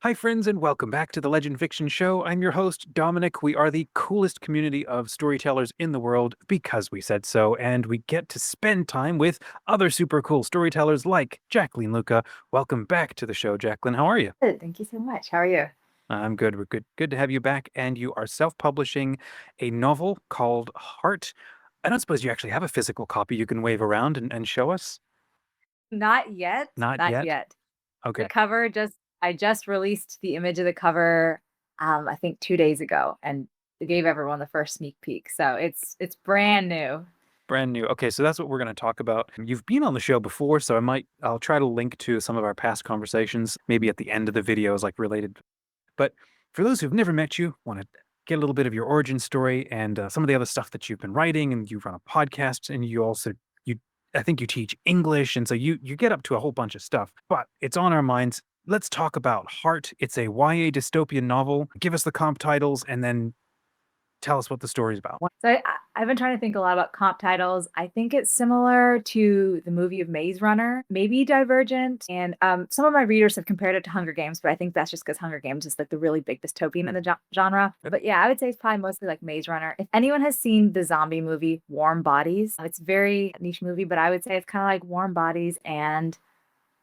Hi, friends, and welcome back to the Legend Fiction Show. I'm your host, Dominic. We are the coolest community of storytellers in the world because we said so, and we get to spend time with other super cool storytellers like Jacqueline Lucca. Welcome back to the show, Jacqueline. How are you? Good. Thank you so much. How are you? I'm good. We're good. Good to have you back. And you are self-publishing a novel called Heart. I don't suppose you actually have a physical copy you can wave around and show us? Not yet. Not Not yet? yet. The Okay. cover I just released the image of the cover, I think 2 days ago, and gave everyone the first sneak peek. So it's brand new. Brand new. Okay, so that's what we're going to talk about. You've been on the show before, so I'll try to link to some of our past conversations, maybe at the end of the videos, like related. But for those who've never met you, want to get a little bit of your origin story and some of the other stuff that you've been writing, and you run a podcast, and you I think you teach English, and so you get up to a whole bunch of stuff. But it's on our minds. Let's talk about Heart. It's a YA dystopian novel. Give us the comp titles, and then tell us what the story's about. So I've been trying to think a lot about comp titles. I think it's similar to the movie of Maze Runner, maybe Divergent. And some of my readers have compared it to Hunger Games, but I think that's just because Hunger Games is like the really big dystopian in the genre. But yeah, I would say it's probably mostly like Maze Runner. If anyone has seen the zombie movie Warm Bodies, it's a very niche movie, but I would say it's kind of like Warm Bodies and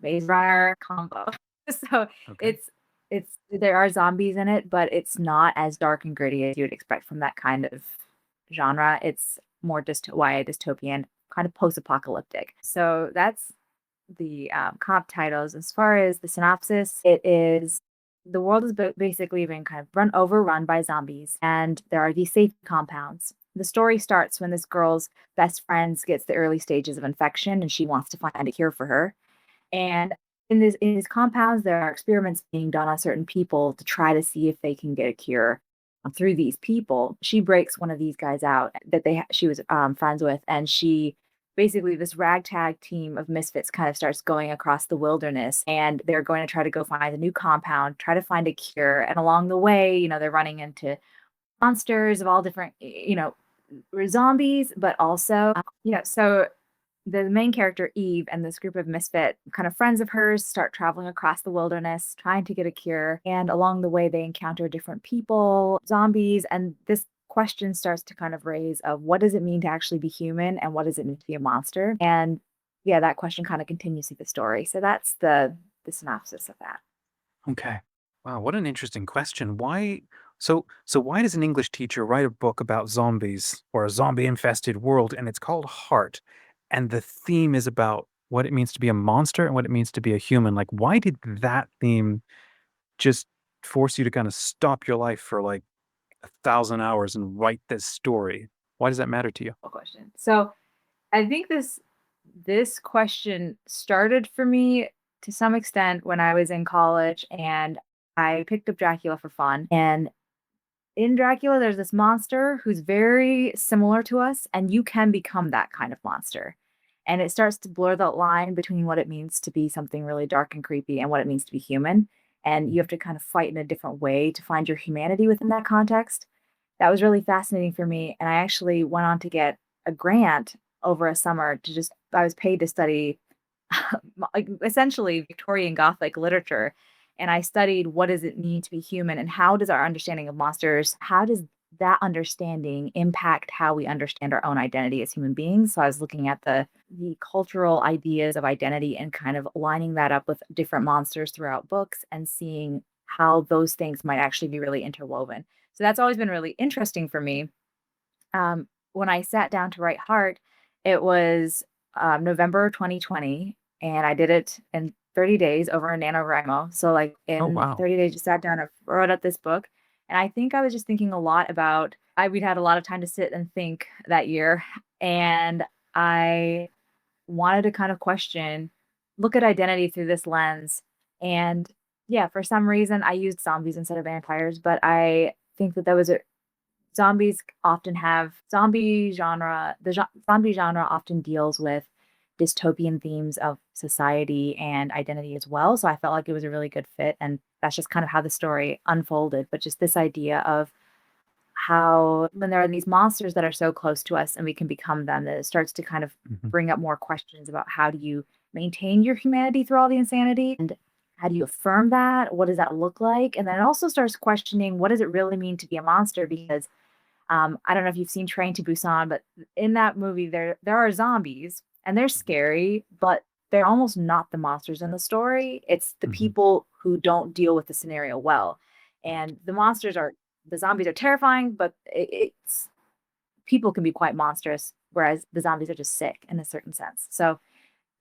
Maze Runner combo. So Okay. it's there are zombies in it, but it's not as dark and gritty as you would expect from that kind of genre. It's more YA dystopian, kind of post-apocalyptic. So that's the comp titles. As far as the synopsis, it is the world has basically been kind of overrun by zombies, and there are these safe compounds. The story starts when this girl's best friend gets the early stages of infection, and she wants to find a cure for her. And in these compounds, there are experiments being done on certain people to try to see if they can get a cure through these people. She breaks one of these guys out that she was friends with, and she basically this ragtag team of misfits kind of starts going across the wilderness, and they're going to try to go find a new compound, try to find a cure. And along the way, they're running into monsters of all different, zombies, but also, so the main character Eve and this group of misfit kind of friends of hers start traveling across the wilderness trying to get a cure, and along the way they encounter different people, zombies, and this question starts to kind of raise of what does it mean to actually be human and what does it mean to be a monster. And yeah, that question kind of continues through the story. So that's the synopsis of that. Okay. Wow, what an interesting question. So why does an English teacher write a book about zombies or a zombie-infested world and it's called Heart and the theme is about what it means to be a monster and what it means to be a human? Like why did that theme just force you to kind of stop your life for like 1,000 hours and write this story? Why does that matter to you? Question. So I think this question started for me to some extent when I was in college, and I picked up Dracula for fun. And in Dracula, there's this monster who's very similar to us, and you can become that kind of monster. And it starts to blur that line between what it means to be something really dark and creepy and what it means to be human. And you have to kind of fight in a different way to find your humanity within that context. That was really fascinating for me. And I actually went on to get a grant over a summer I was paid to study like essentially Victorian Gothic literature. And I studied what does it mean to be human and how does our understanding of monsters, how does that understanding impact how we understand our own identity as human beings. So I was looking at the cultural ideas of identity and kind of lining that up with different monsters throughout books and seeing how those things might actually be really interwoven. So that's always been really interesting for me. When I sat down to write Heart, it was November 2020, and I did it in 30 days over a NaNoWriMo. So, like Oh, in wow. 30 days, just sat down and wrote up this book. And I think I was just thinking a lot about, we'd had a lot of time to sit and think that year. And I wanted to kind of look at identity through this lens. And yeah, for some reason, I used zombies instead of vampires, but I think that was a zombies often have zombie genre often deals with dystopian themes of society and identity as well. So I felt like it was a really good fit. And that's just kind of how the story unfolded. But just this idea of how when there are these monsters that are so close to us and we can become them, that it starts to kind of Mhm. bring up more questions about how do you maintain your humanity through all the insanity. And how do you affirm that? What does that look like? And then it also starts questioning, what does it really mean to be a monster? Because I don't know if you've seen Train to Busan, but in that movie, there are zombies and they're scary, but they're almost not the monsters in the story. It's the Mhm. people who don't deal with the scenario well. And the zombies are terrifying, but it's people can be quite monstrous, whereas the zombies are just sick in a certain sense. So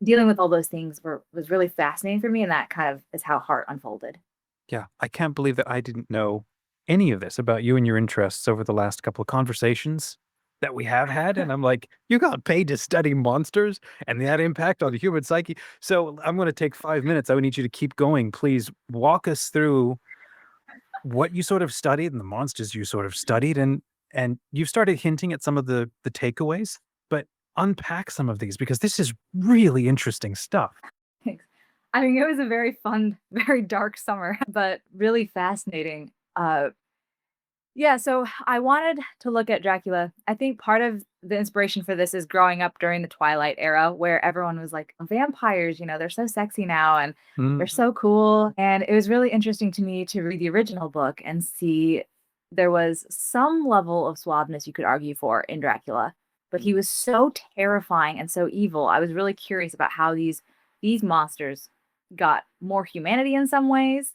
dealing with all those things was really fascinating for me, and that kind of is how Heart unfolded. Yeah, I can't believe that I didn't know any of this about you and your interests over the last couple of conversations that we have had. And I'm like, you got paid to study monsters and that impact on the human psyche. So I'm going to take 5 minutes. I would need you to keep going. Please walk us through what you sort of studied and the monsters you sort of studied. And you've started hinting at some of the takeaways, but unpack some of these because this is really interesting stuff. Thanks. I mean, it was a very fun, very dark summer, but really fascinating. Yeah, so I wanted to look at Dracula. I think part of the inspiration for this is growing up during the Twilight era where everyone was like, vampires, they're so sexy now and they're Mm, so cool. And it was really interesting to me to read the original book and see there was some level of suaveness you could argue for in Dracula, but he was so terrifying and so evil. I was really curious about how these monsters got more humanity in some ways.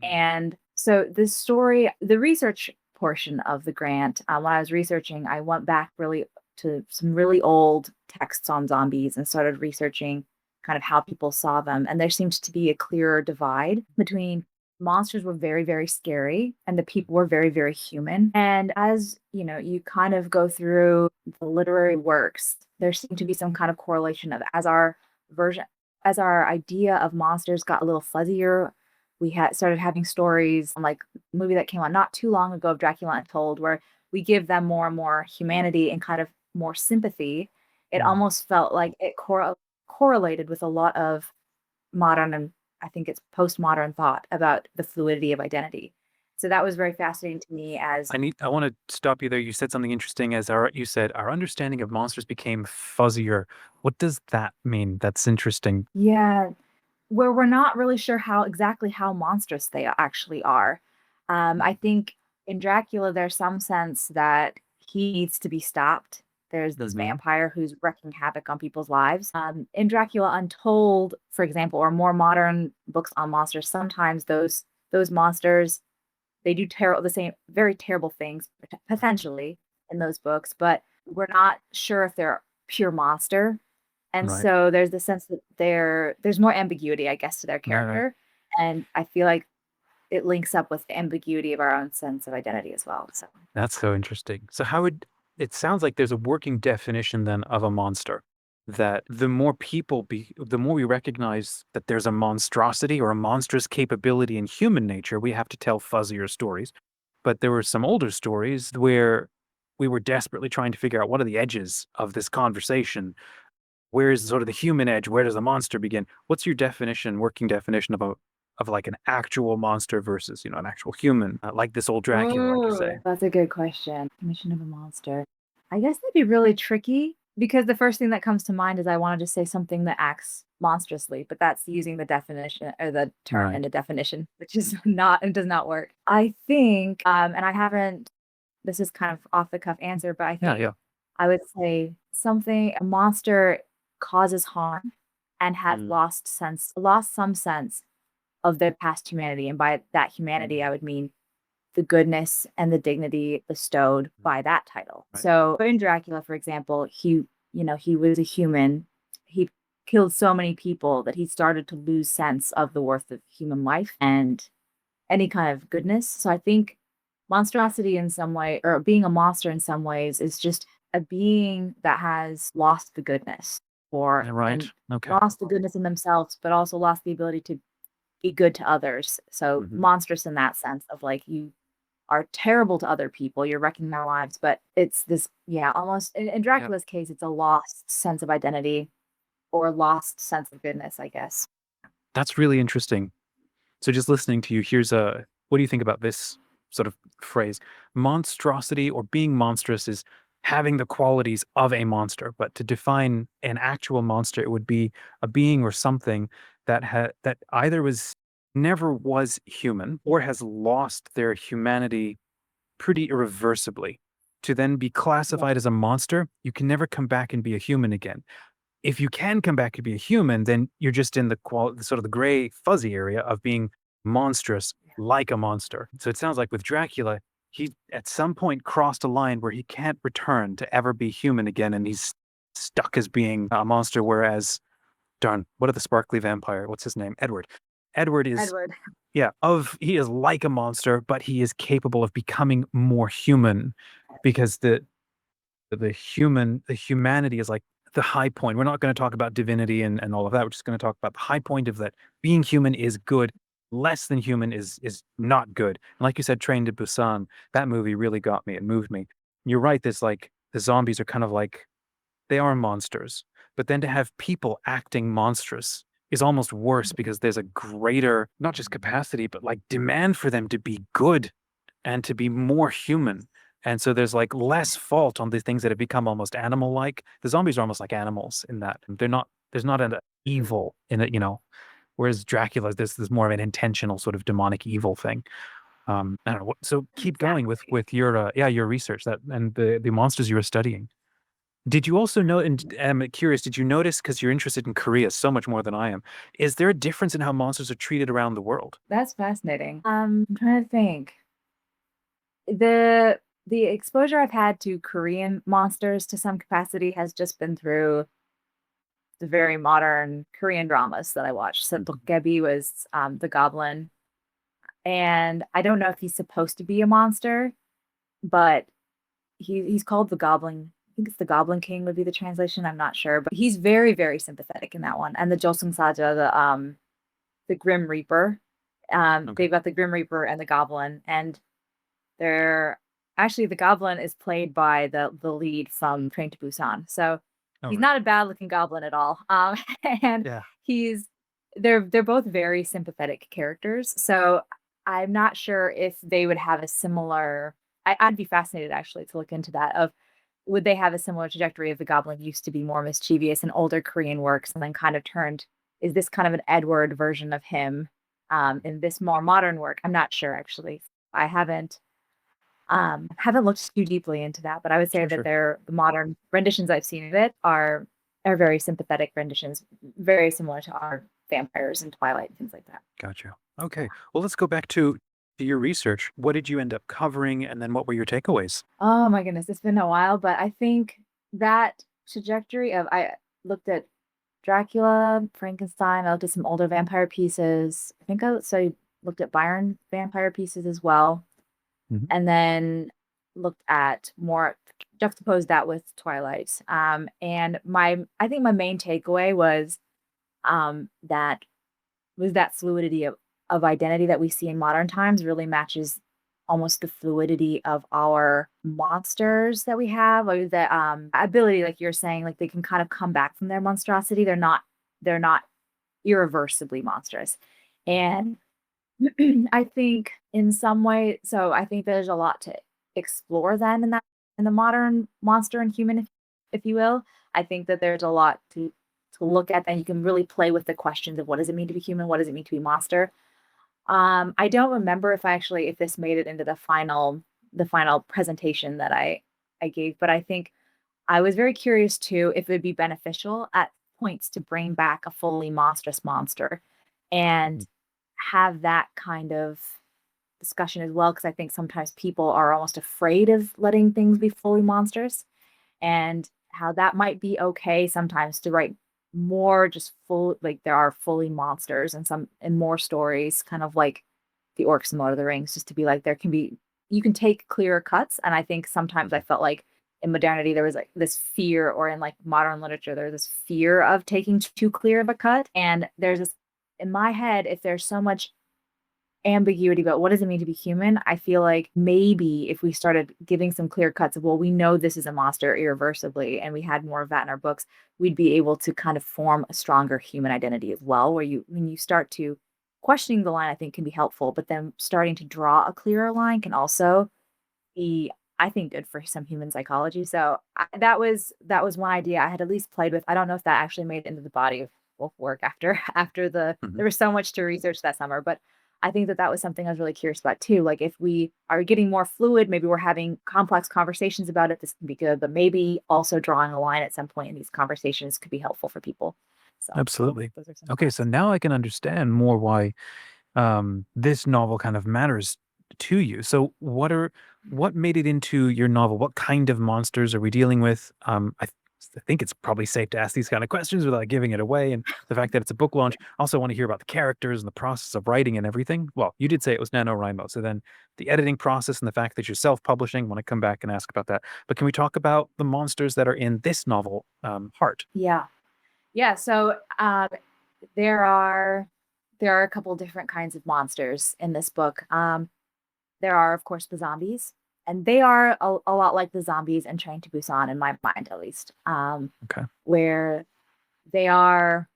And so this story, the research portion of the grant, when I was researching, I went back really to some really old texts on zombies and started researching kind of how people saw them. And there seemed to be a clearer divide between monsters were very, very scary and the people were very, very human. And as you kind of go through the literary works, there seemed to be some kind of correlation of version, as our idea of monsters got a little fuzzier, we had started having stories like a movie that came out not too long ago of Dracula Untold, where we give them more and more humanity and kind of more sympathy. It mm. almost felt like it correlated with a lot of modern and I think it's postmodern thought about the fluidity of identity. So that was very fascinating to me as I want to stop you there. You said something interesting as you said our understanding of monsters became fuzzier. What does that mean? That's interesting. yeah, where we're not really sure how monstrous they actually are. I think in Dracula, there's some sense that he needs to be stopped. There's this Mhm. vampire who's wreaking havoc on people's lives. In Dracula Untold, for example, or more modern books on monsters, sometimes those monsters they do the same very terrible things potentially in those books, but we're not sure if they're pure monster. And Right. so there's the sense that there's more ambiguity, I guess, to their Right, right. character. And I feel like it links up with the ambiguity of our own sense of identity as well. So That's so interesting. So how would it sounds like there's a working definition then of a monster that the more we recognize that there's a monstrosity or a monstrous capability in human nature, we have to tell fuzzier stories. But there were some older stories where we were desperately trying to figure out what are the edges of this conversation. Where is sort of the human edge? Where does the monster begin? What's your definition, working definition of like an actual monster versus, an actual human, like this old Dracula, like you say? that's a good question. Definition of a monster. I guess that'd be really tricky because the first thing that comes to mind is I wanted to say something that acts monstrously, but that's using the definition or the term in Right. the definition, which is not, it does not work. I think, and I haven't, this is kind of off the cuff answer, but I Yeah, think yeah. I would say a monster causes harm and has Mm, lost some sense of their past humanity. And by that humanity, I would mean the goodness and the dignity bestowed by that title. right. So in Dracula, for example, he was a human. He killed so many people that he started to lose sense of the worth of human life and any kind of goodness. So I think monstrosity in some way, or being a monster in some ways, is just a being that has lost the goodness Yeah, or right. and Okay. lost the goodness in themselves, but also lost the ability to be good to others. So Mhm. monstrous in that sense of like you are terrible to other people, you're wrecking their lives, but it's this, yeah, almost in Yeah. Dracula's case, it's a lost sense of identity or lost sense of goodness, I guess. That's really interesting. So just listening to you, here's a what do you think about this sort of phrase? Monstrosity or being monstrous is having the qualities of a monster, but to define an actual monster, it would be a being or something that either was never was human or has lost their humanity pretty irreversibly to then be Yeah. classified as a monster, you can never come back and be a human again. If you can come back and be a human, then you're just in the sort of the gray, fuzzy area of being monstrous like a monster. So it sounds like with Dracula, he at some point crossed a line where he can't return to ever be human again, and he's stuck as being a monster. Whereas, darn, what are the sparkly vampire? What's his name? Edward. Edward is Edward. yeah, he is like a monster, but he is capable of becoming more human because the humanity is like the high point. We're not going to talk about divinity and all of that. We're just going to talk about the high point of that being human is good. Less than human is not good. And like you said, Train to Busan, that movie really got me. It moved me. You're right. There's like the zombies are kind of like they are monsters, but then to have people acting monstrous is almost worse because there's a greater not just capacity, but like demand for them to be good and to be more human. And so there's like less fault on the things that have become almost animal-like. The zombies are almost like animals in that they're not. There's not an evil in it, you know. Whereas Dracula, there's more of an intentional sort of demonic evil thing. I don't know. So keep going with Exactly. your your research that and the monsters you were studying. Did you also know? And I'm curious. Did you notice because you're interested in Korea so much more than I am? Is there a difference in how monsters are treated around the world? That's fascinating. I'm trying to think. The the exposure I've had to Korean monsters to some capacity has just been through the very modern Korean dramas that I watched. So Mhm. Dokkaebi was the goblin, and I don't know if he's supposed to be a monster, but he's called the Goblin. I think it's the Goblin King would be the translation. I'm not sure, but he's very very sympathetic in that one. And the Josung Saja, the Grim Reaper. Okay. They've got the Grim Reaper and the Goblin, and they're actually the Goblin is played by the lead from Train to Busan. So All he's right. not a bad looking goblin at all. And Yeah. he's they're both very sympathetic characters. So I'm not sure if they would have a similar. I'd be fascinated actually to look into that. Of would they have a similar trajectory of the Goblin used to be more mischievous in older Korean works and then kind of turned? Is this kind of an Edward version of him in this more modern work? I'm not sure actually. I haven't looked too deeply into that, but I would say Sure. that Sure. the modern renditions I've seen of it are very sympathetic renditions, very similar to our vampires and Twilight and things like that. Gotcha. Okay. Well, let's go back to your research. What did you end up covering, and then what were your takeaways? Oh my goodness, it's been a while, but I think that trajectory of I looked at Dracula, Frankenstein, I looked at some older vampire pieces. I think looked at Byron vampire pieces as well. Mhm. And then looked at more juxtaposed that with Twilight. And I think my main takeaway that fluidity of identity that we see in modern times really matches almost the fluidity of our monsters that we have, or the ability, like you're saying, like they can kind of come back from their monstrosity. They're not irreversibly monstrous. And I think in some way, so I think there's a lot to explore then in the modern monster and human, if you will. I think that there's a lot to look at, and you can really play with the questions of what does it mean to be human, what does it mean to be monster. I don't remember if this made it into the final presentation that I gave, but I think I was very curious too if it would be beneficial at points to bring back a fully monstrous monster and Mhm. have that kind of discussion as well, because I think sometimes people are almost afraid of letting things be fully monstrous, and how that might be okay sometimes to write more just full, like there are fully monsters and some in more stories, kind of like the orcs in Lord of the Rings, just to be like there can be you can take clearer cuts. And I think sometimes I felt like in modernity there was like this fear, or in like modern literature there's this fear of taking too clear of a cut. And there's this in my head, if there's so much ambiguity about what does it mean to be human, I feel like maybe if we started giving some clear cuts of, well, we know this is a monster irreversibly, and we had more of that in our books, we'd be able to kind of form a stronger human identity as well, where when you start to questioning the line, I think can be helpful, but then starting to draw a clearer line can also be, I think, good for some human psychology. So that was one idea I had at least played with. I don't know if that actually made it into the body wolf work after Mhm. there was so much to research that summer. But I think that was something I was really curious about too. Like if we are getting more fluid, maybe we're having complex conversations about it. This can be good, but maybe also drawing a line at some point in these conversations could be helpful for people. So Absolutely. those are some Okay, so thoughts. now I can understand more why this novel kind of matters to you. So what made it into your novel? What kind of monsters are we dealing with? I think it's probably safe to ask these kind of questions without giving it away. And the fact that it's a book launch, I also want to hear about the characters and the process of writing and everything. Well, you did say it was NaNoWriMo. So then the editing process and the fact that you're self-publishing, want to come back and ask about that. But can we talk about the monsters that are in this novel, Heart? Yeah. Yeah. So there are there are a couple different kinds of monsters in this book. There are, of course, the zombies, and they are a lot like the zombies in Train to Busan, in my mind, at least, Okay. where they are.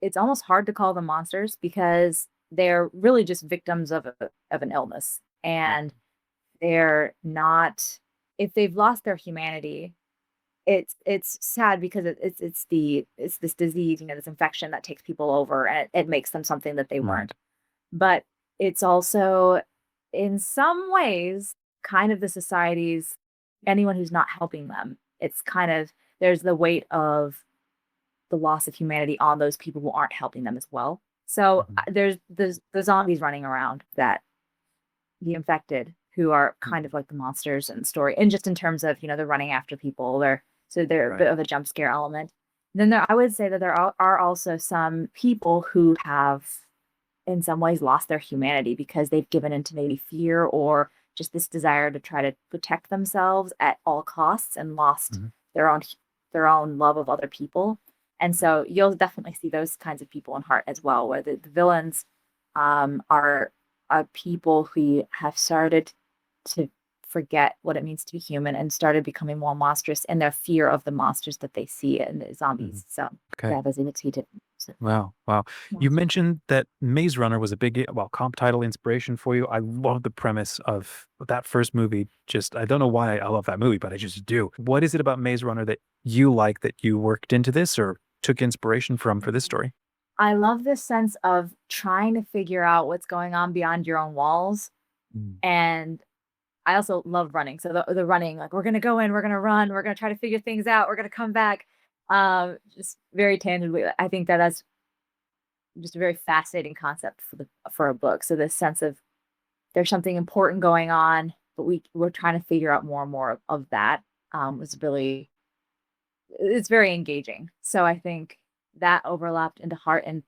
It's almost hard to call them monsters because they're really just victims of an illness, and they're not. If they've lost their humanity, it's sad because it's this disease, this infection that takes people over, and it makes them something that they Right. weren't. But it's also, in some ways, kind of the society's anyone who's not helping them. It's kind of there's the weight of the loss of humanity on those people who aren't helping them as well. So Mhm. there's the zombies running around that the infected who are kind of like the monsters in the story, and just in terms of they're running after people. They're a Right. bit of a jump scare element. Then I would say that are also some people who have in some ways lost their humanity because they've given into maybe fear or just this desire to try to protect themselves at all costs and lost Mhm. their own their own love of other people. And so you'll definitely see those kinds of people in Heart as well, where the villains are people who have started to forget what it means to be human and started becoming more monstrous in their fear of the monsters that they see in the Mhm. zombies. So Okay. yeah, those are the two different Wow, wow. You monsters. mentioned that Maze Runner was a big, well, comp title inspiration for you. I love the premise of that first movie. Just, I don't know why I love that movie, but I just do. What is it about Maze Runner that you like that you worked into this or took inspiration from for this story? I love this sense of trying to figure out what's going on beyond your own walls. Mm. And I also love running. So the running, like we're gonna go in, we're gonna run, we're gonna try to figure things out, we're gonna come back. Just very tangibly, I think that's just a very fascinating concept for a book. So this sense of there's something important going on, but we're trying to figure out more and more of that was really it's very engaging. So I think that overlapped into Heart. And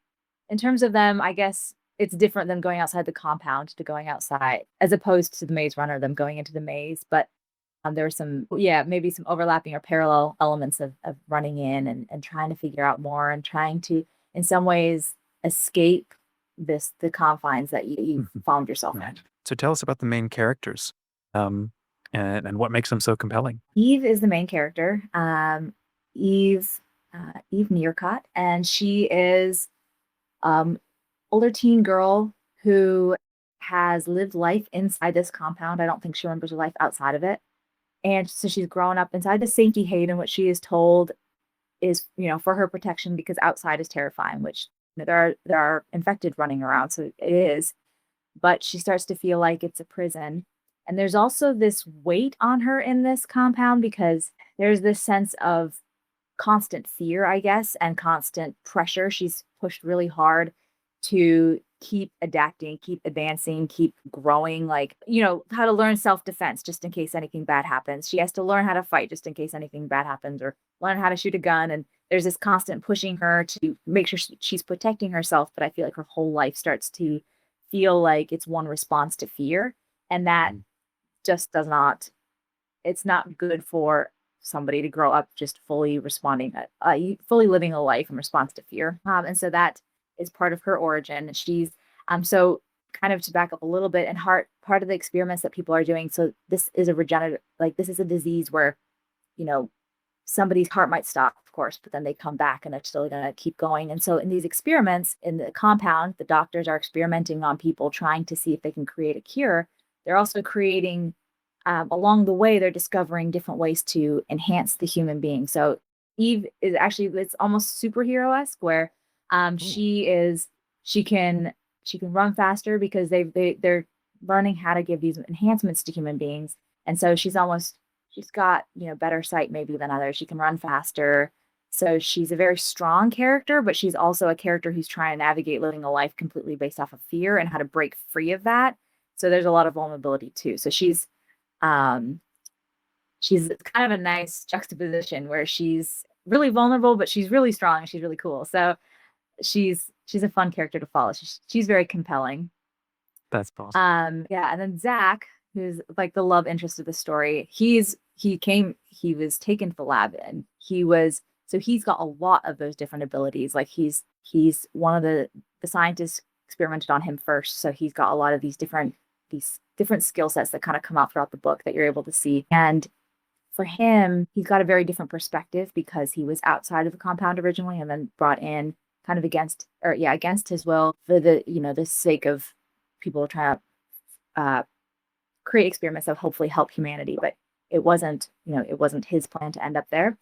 in terms of them, I guess it's different than going outside the compound to going outside, as opposed to the Maze Runner, them going into the maze. But there were some, yeah, maybe some overlapping or parallel elements of running in and trying to figure out more and trying to, in some ways, escape the confines that you Mhm. found yourself Right. in. So tell us about the main characters, um, and what makes them so compelling. Eve is the main character. Eve Nearcott, and she is um, older teen girl who has lived life inside this compound. I don't think she remembers her life outside of it. And so she's grown up inside the safety haven, which she is told is, for her protection because outside is terrifying, which there are infected running around, so it is. But she starts to feel like it's a prison. And there's also this weight on her in this compound because there's this sense of constant fear, I guess, and constant pressure. She's pushed really hard to keep adapting, keep advancing, keep growing, like, how to learn self-defense just in case anything bad happens. She has to learn how to fight just in case anything bad happens or learn how to shoot a gun. And there's this constant pushing her to make sure she's protecting herself. But I feel like her whole life starts to feel like it's one response to fear. And that Mhm. just does not it's not good for somebody to grow up just fully responding, fully living a life in response to fear. And so that is part of her origin. She's so kind of to back up a little bit and heart part of the experiments that people are doing. So this is a regenerative, like this is a disease where you know somebody's heart might stop, of course, but then they come back and they're still going to keep going. And so in these experiments in the compound, the doctors are experimenting on people trying to see if they can create a cure. They're also creating along the way, they're discovering different ways to enhance the human being. So Eve is actually it's almost superhero-esque where Ooh. She can run faster because they're learning how to give these enhancements to human beings. And so she's got, better sight maybe than others. She can run faster. So she's a very strong character, but she's also a character who's trying to navigate living a life completely based off of fear and how to break free of that. So there's a lot of vulnerability too. So um she's kind of a nice juxtaposition where she's really vulnerable, but she's really strong and she's really cool. So she's a fun character to follow. She's very compelling. That's awesome. Yeah, and then Zach, who's like the love interest of the story, he was taken to the lab and he's got a lot of those different abilities. Like he's one of the scientists experimented on him first, so he's got a lot of these different skill sets that kind of come out throughout the book that you're able to see. And for him, he's got a very different perspective because he was outside of the compound originally and then brought in kind of against his will for the sake of people trying to create experiments that hopefully help humanity. But it wasn't his plan to end up there.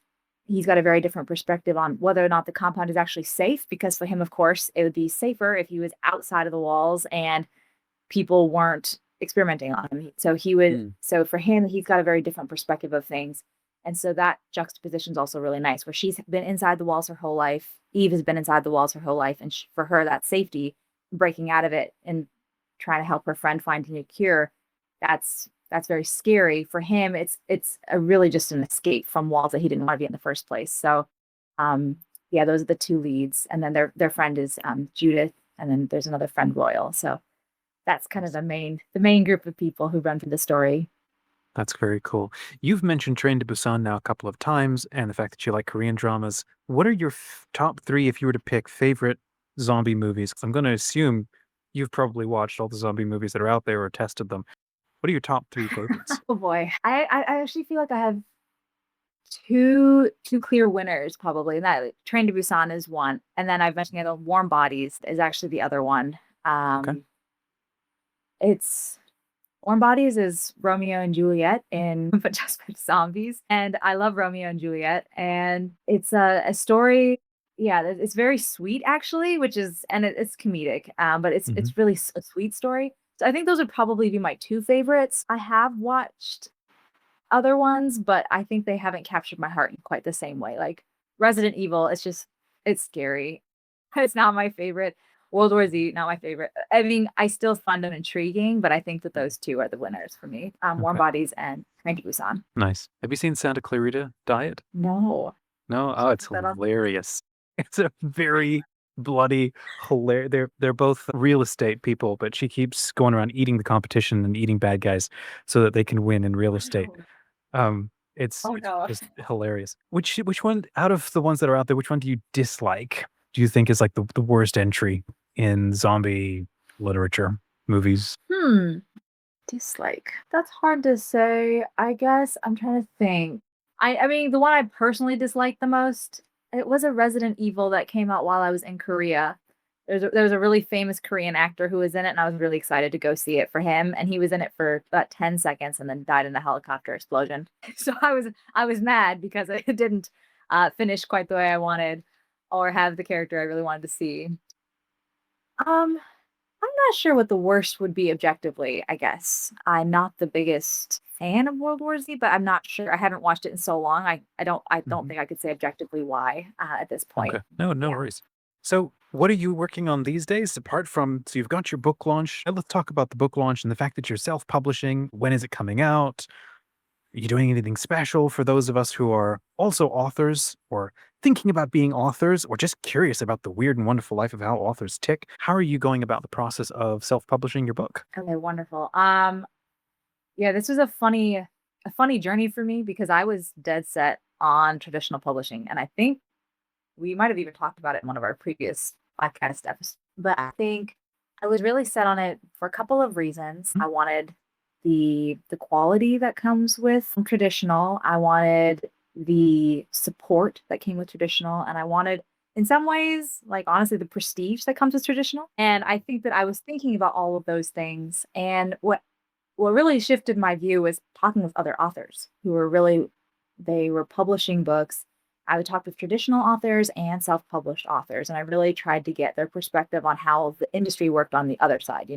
He's got a very different perspective on whether or not the compound is actually safe, because for him, of course, it would be safer if he was outside of the walls and people weren't experimenting on him. So for him, he's got a very different perspective of things. And so that juxtaposition is also really nice, where she's been inside the walls her whole life. Eve has been inside the walls her whole life. And for her, that safety, breaking out of it and trying to help her friend find a new cure, that's very scary. For him, it's a really just an escape from walls that he didn't want to be in the first place. So yeah, those are the two leads. And then their friend is Judith, and then there's another friend, Royal. So that's kind of the main group of people who run through the story. That's very cool. You've mentioned Train to Busan now a couple of times, and the fact that you like Korean dramas. What are your top three, if you were to pick, favorite zombie movies? 'Cause I'm going to assume you've probably watched all the zombie movies that are out there or tested them. What are your top three favorites? Oh boy, I actually feel like I have two clear winners probably. And that Train to Busan is one, and then I've mentioned the Warm Bodies is actually the other one. Okay. It's Warm Bodies is Romeo and Juliet in but just with zombies. And I love Romeo and Juliet. And it's a story. Yeah, it's very sweet actually, it's comedic. But Hmm. it's really a sweet story. So I think those would probably be my two favorites. I have watched other ones, but I think they haven't captured my heart in quite the same way. Like Resident Evil, it's scary. It's not my favorite. World War Z, not my favorite. I mean, I still find them intriguing, but I think that those two are the winners for me. Warm Okay. Bodies and Train to Busan. Nice. Have you seen Santa Clarita Diet? No. No? Oh, it's Is that on? hilarious. It's a very bloody, hilarious. They're both real estate people, but she keeps going around eating the competition and eating bad guys so that they can win in real estate. No. It's Oh no. just hilarious. Which one out of the ones that are out there, which one do you dislike? Do you think is like the worst entry in zombie literature, movies? Hmm. Dislike. That's hard to say. I guess I'm trying to think. I mean, the one I personally disliked the most, it was a Resident Evil that came out while I was in Korea. There was a really famous Korean actor who was in it, and I was really excited to go see it for him. And he was in it for about 10 seconds and then died in a helicopter explosion. So I was mad because it didn't finish quite the way I wanted or have the character I really wanted to see. Um, I'm not sure what the worst would be objectively, I guess. I'm not the biggest fan of World War Z, but I'm not sure. I haven't watched it in so long. I don't Mhm. think I could say objectively why at this point. Okay. No Yeah. worries. So, what are you working on these days apart from, so you've got your book launch. Let's talk about the book launch and the fact that you're self-publishing. When is it coming out? Are you doing anything special for those of us who are also authors or thinking about being authors or just curious about the weird and wonderful life of how authors tick? How are you going about the process of self-publishing your book? Okay, wonderful. Yeah, this was a funny journey for me because I was dead set on traditional publishing. And I think we might have even talked about it in one of our previous podcast episodes. But I think I was really set on it for a couple of reasons. I wanted the quality that comes with traditional. I wanted the support that came with traditional, and I wanted in some ways, like honestly, the prestige that comes with traditional. And I think that I was thinking about all of those things. And what really shifted my view was talking with other authors who were really they were publishing books I would talk with traditional authors and self-published authors, and I really tried to get their perspective on how the industry worked on the other side.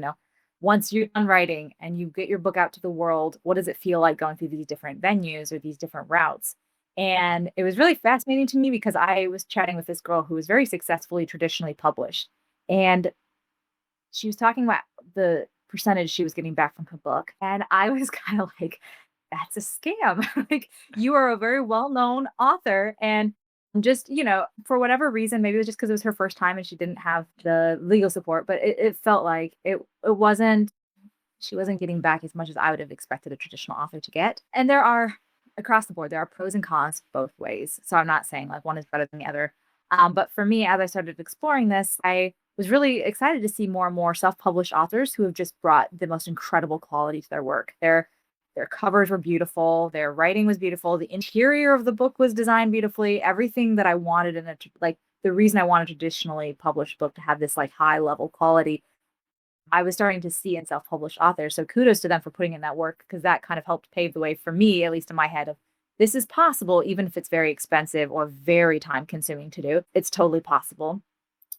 Once you're done writing and you get your book out to the world, what does it feel like going through these different venues or these different routes? And it was really fascinating to me because I was chatting with this girl who was very successfully traditionally published. And she was talking about the percentage she was getting back from her book. And I was kind of like, that's a scam. Like, you are a very well-known author. And just, for whatever reason, maybe it was just because it was her first time and she didn't have the legal support, but it felt like it wasn't, she wasn't getting back as much as I would have expected a traditional author to get. And there are, across the board, there are pros and cons both ways. So I'm not saying like one is better than the other. But for me, as I started exploring this, I was really excited to see more and more self-published authors who have just brought the most incredible quality to their work. Their covers were beautiful, their writing was beautiful, the interior of the book was designed beautifully. Everything that I wanted in like the reason I wanted a traditionally published book to have this like high level quality, I was starting to see in self-published authors. So kudos to them for putting in that work because that kind of helped pave the way for me, at least in my head, of this is possible, even if it's very expensive or very time consuming to do. It's totally possible.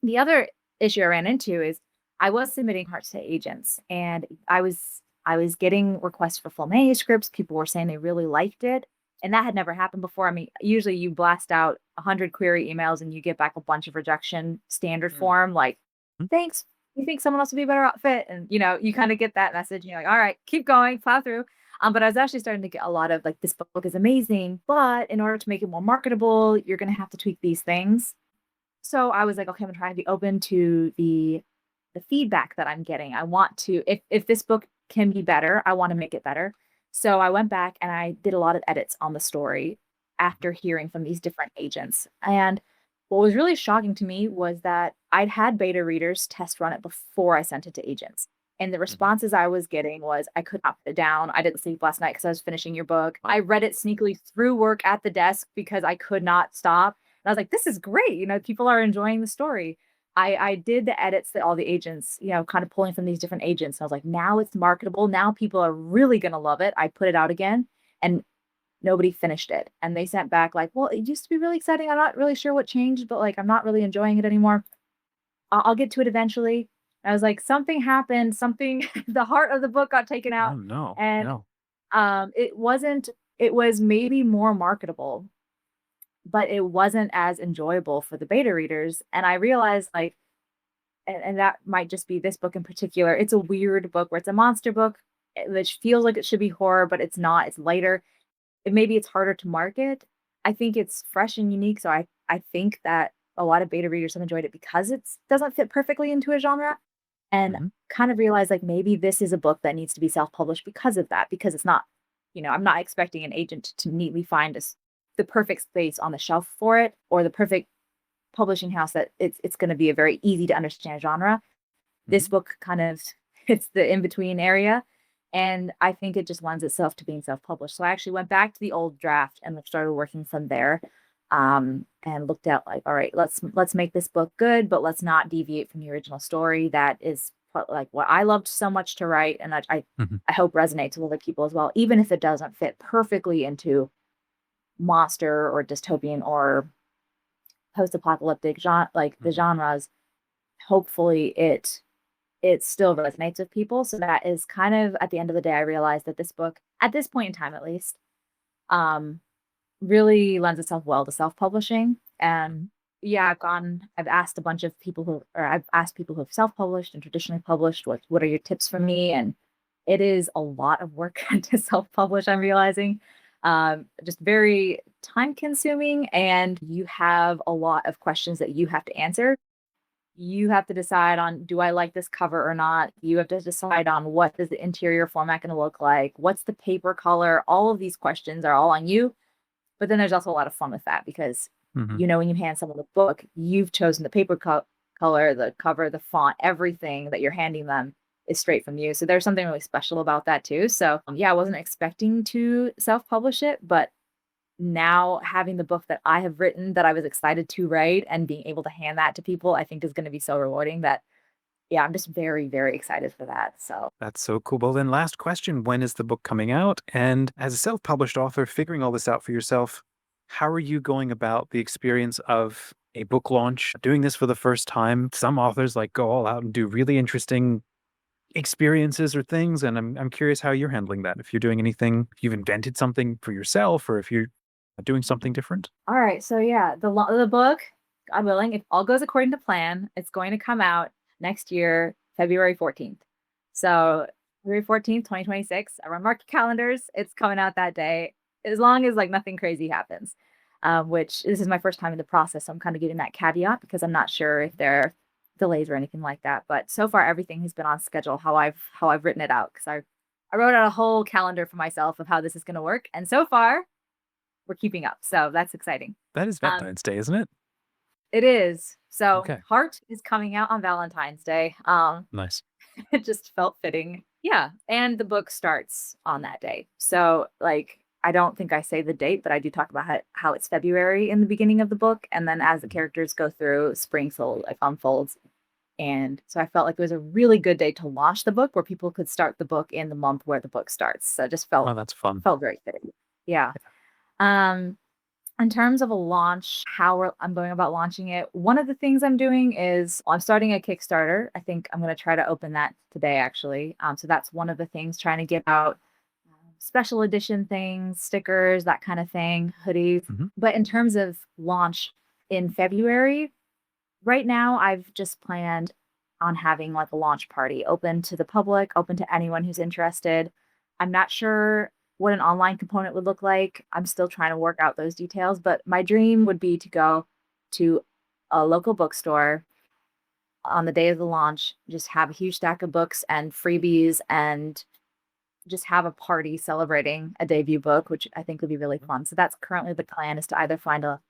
The other issue I ran into is I was submitting hearts to agents and I was getting requests for full manuscripts. People were saying they really liked it. And that had never happened before. I mean, usually you blast out 100 query emails and you get back a bunch of rejection standard form, like, Mhm. thanks. You think someone else would be a better outfit? And you kind of get that message and you're like, all right, keep going, plow through. But I was actually starting to get a lot of like, this book is amazing, but in order to make it more marketable, you're gonna have to tweak these things. So I was like, okay, I'm gonna try to be open to the feedback that I'm getting. I want to, if this book can be better, I want to make it better. So I went back and I did a lot of edits on the story after hearing from these different agents. And what was really shocking to me was that I'd had beta readers test run it before I sent it to agents. And the Mhm. responses I was getting was, I could not put it down. I didn't sleep last night because I was finishing your book. I read it sneakily through work at the desk because I could not stop. And I was like, this is great. People are enjoying the story. I did the edits that all the agents, kind of pulling from these different agents. I was like, now it's marketable. Now people are really gonna love it. I put it out again and nobody finished it. And they sent back like, well, it used to be really exciting. I'm not really sure what changed, but like I'm not really enjoying it anymore. I'll get to it eventually. I was like, something happened, something the heart of the book got taken out. Oh, no. And No. it wasn't, it was maybe more marketable, but it wasn't as enjoyable for the beta readers. And I realized like, and that might just be this book in particular. It's a weird book where it's a monster book, which feels like it should be horror, but it's not. It's lighter. Maybe it's harder to market. I think it's fresh and unique. So I think that a lot of beta readers have enjoyed it because it doesn't fit perfectly into a genre. And Mhm. kind of realize like maybe this is a book that needs to be self-published because of that, because it's not, I'm not expecting an agent to neatly find the perfect space on the shelf for it or the perfect publishing house that it's going to be a very easy to understand genre. This Mhm. book kind of hits the in between area. And I think it just lends itself to being self published. So I actually went back to the old draft and started working from there. And looked at like, all right, let's make this book good, but let's not deviate from the original story. That is like what I loved so much to write, and Mhm. I hope resonates with other people as well, even if it doesn't fit perfectly into monster or dystopian or post-apocalyptic genre, like the Mhm. genres. Hopefully it still resonates with people. So that is kind of at the end of the day, I realized that this book, at this point in time at least, um, really lends itself well to self-publishing. And yeah, I've asked a bunch of people or I've asked people who have self-published and traditionally published, what are your tips for me? And it is a lot of work to self-publish, I'm realizing. Just very time consuming, and you have a lot of questions that you have to answer. You have to decide on, do I like this cover or not? You have to decide on, what is the interior format going to look like? What's the paper color? All of these questions are all on you. But then there's also a lot of fun with that because Mhm. when you hand someone a book, you've chosen the paper color, the cover, the font, everything that you're handing them is straight from you. So there's something really special about that too. So yeah, I wasn't expecting to self-publish it, but now having the book that I have written that I was excited to write and being able to hand that to people, I think is going to be so rewarding that yeah, I'm just very, very excited for that. So That's so cool. Well, then, last question: when is the book coming out? And as a self-published author, figuring all this out for yourself, how are you going about the experience of a book launch, doing this for the first time? Some authors like go all out and do really interesting experiences or things, and I'm curious how you're handling that. If you're doing anything, if you've invented something for yourself, or if you're doing something different. All right, so yeah, the book, God willing, if all goes according to plan, it's going to come out next year, February 14th. So February 14th, 2026. Everyone mark your calendars. It's coming out that day, as long as like nothing crazy happens. Which this is my first time in the process, so I'm kind of getting that caveat because I'm not sure if there are delays or anything like that. But so far, everything has been on schedule how I've written it out because I wrote out a whole calendar for myself of how this is going to work, and so far we're keeping up. So that's exciting. That is Um, Valentine's Day, isn't it? it is. So Okay, Heart is coming out on Valentine's Day. nice. It just felt fitting. Yeah. And the book starts on that day. So like I don't think I say the date, but I do talk about how it's February in the beginning of the book. And then as the Mhm. characters go through, spring like unfolds. And so I felt like it was a really good day to launch the book where people could start the book in the month where the book starts. So it just Oh, that's fun. felt very fitting. Yeah. Um, In terms of a launch, I'm going about launching it, one of the things I'm doing is I'm starting a Kickstarter. I think I'm going to try to open that today, actually. So that's one of the things, trying to get out special edition things, stickers, that kind of thing, hoodies. Hmm. But in terms of launch in February, right now I've just planned on having like a launch party open to the public, open to anyone who's interested. I'm not sure what an online component would look like. I'm still trying to work out those details, but my dream would be to go to a local bookstore on the day of the launch, just have a huge stack of books and freebies and just have a party celebrating a debut book, which I think would be really fun. So that's currently the plan, is to either find a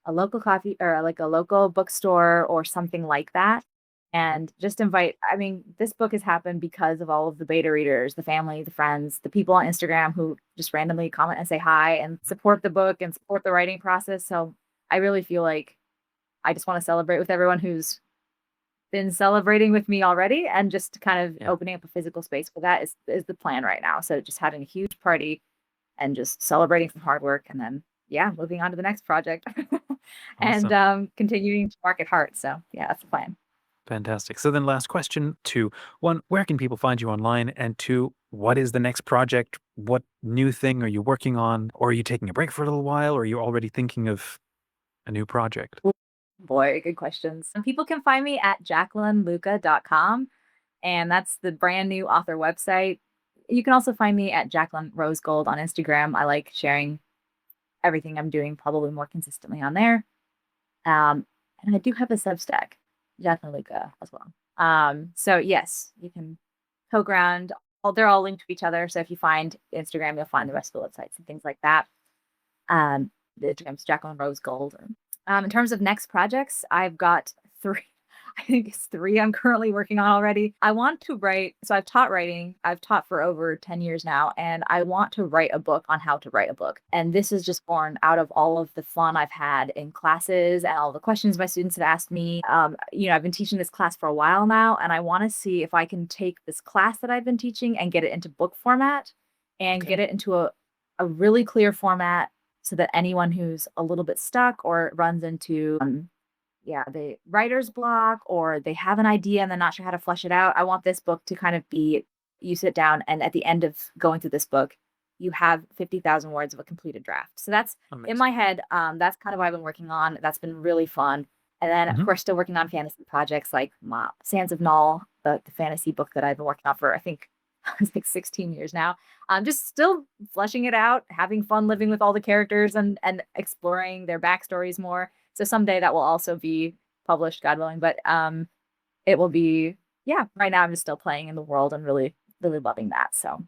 local coffee or like a local bookstore or something like that. And just invite, I mean, this book has happened because of all of the beta readers, the family, the friends, the people on Instagram who just randomly comment and say hi and support the book and support the writing process. So I really feel like I just want to celebrate with everyone who's been celebrating with me already, and just kind of Yeah, opening up a physical space for that is the plan right now. So just having a huge party and just celebrating some hard work, and then yeah, moving on to the next project. And awesome. continuing to market Heart. So yeah, that's the plan. Fantastic. So then last question, two. One, where can people find you online? And two, what is the next project? What new thing are you working on? Or are you taking a break for a little while? Or are you already thinking of a new project? Ooh, boy, good questions. And people can find me at JacquelineLucca.com, and that's the brand new author website. You can also find me at Jacqueline Rose Gold on Instagram. I like sharing everything I'm doing probably more consistently on there. Um, and I do have a Substack, Jacqueline Lucca as well. So yes, you can poke around. They're all linked to each other. So if you find Instagram, you'll find the rest of the websites and things like that. The Instagram's Jacqueline Rose Gold. In terms of next projects, I've got three. I think it's three I'm currently working on already. I want to write. So I've taught writing. I've taught for over 10 years now, and I want to write a book on how to write a book. And this is just born out of all of the fun I've had in classes and all the questions my students have asked me. I've been teaching this class for a while now, and I want to see if I can take this class that I've been teaching and get it into book format and Okay. get it into a really clear format so that anyone who's a little bit stuck or runs into the writer's block, or they have an idea and they're not sure how to flesh it out, I want this book to kind of be, you sit down and at the end of going through this book, you have 50,000 words of a completed draft. So that's in my Amazing. head. That's kind of what I've been working on. That's been really fun. And then, of Hmm. course, still working on fantasy projects like Sands of Null, the fantasy book that I've been working on for, I think, it's like 16 years now. I'm just still fleshing it out, having fun living with all the characters and exploring their backstories more. So someday that will also be published, God willing. But it will be, yeah, right now I'm just still playing in the world and really, really loving that. So